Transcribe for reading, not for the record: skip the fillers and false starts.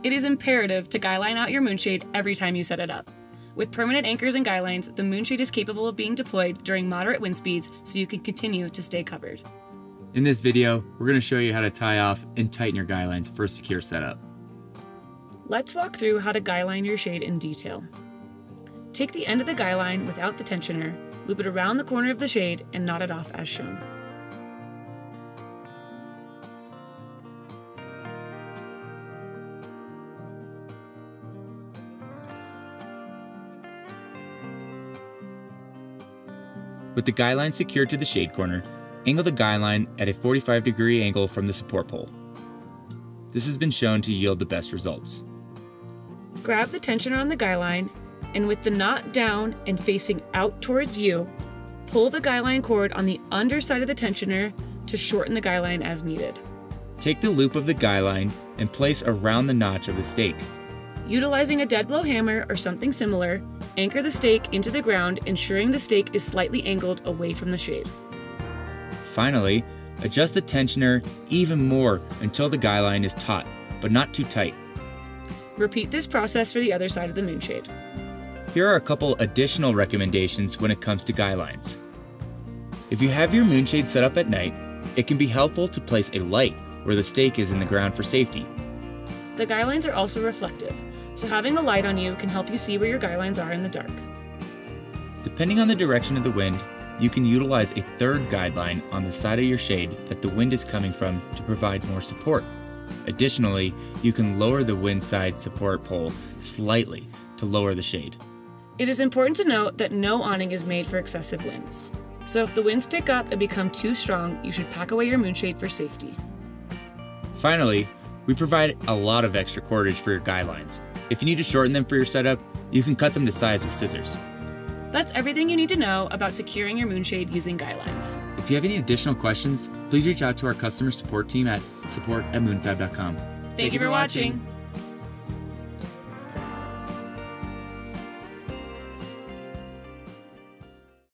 It is imperative to guyline out your moonshade every time you set it up. With permanent anchors and guylines, the moonshade is capable of being deployed during moderate wind speeds so you can continue to stay covered. In this video, we're going to show you how to tie off and tighten your guylines for a secure setup. Let's walk through how to guyline your shade in detail. Take the end of the guyline without the tensioner, loop it around the corner of the shade, and knot it off as shown. With the guyline secured to the shade corner, angle the guyline at a 45-degree angle from the support pole. This has been shown to yield the best results. Grab the tensioner on the guyline, and with the knot down and facing out towards you, pull the guyline cord on the underside of the tensioner to shorten the guyline as needed. Take the loop of the guyline and place around the notch of the stake. Utilizing a dead blow hammer or something similar, anchor the stake into the ground, ensuring the stake is slightly angled away from the shade. Finally, adjust the tensioner even more until the guyline is taut, but not too tight. Repeat this process for the other side of the moonshade. Here are a couple additional recommendations when it comes to guylines. If you have your moonshade set up at night, it can be helpful to place a light where the stake is in the ground for safety. The guylines are also reflective, so having a light on you can help you see where your guylines are in the dark. Depending on the direction of the wind, you can utilize a third guideline on the side of your shade that the wind is coming from to provide more support. Additionally, you can lower the wind side support pole slightly to lower the shade. It is important to note that no awning is made for excessive winds. So if the winds pick up and become too strong, you should pack away your moonshade for safety. Finally, we provide a lot of extra cordage for your guylines. If you need to shorten them for your setup, you can cut them to size with scissors. That's everything you need to know about securing your moonshade using guylines. If you have any additional questions, please reach out to our customer support team at support@moonfab.com. Thank you for watching.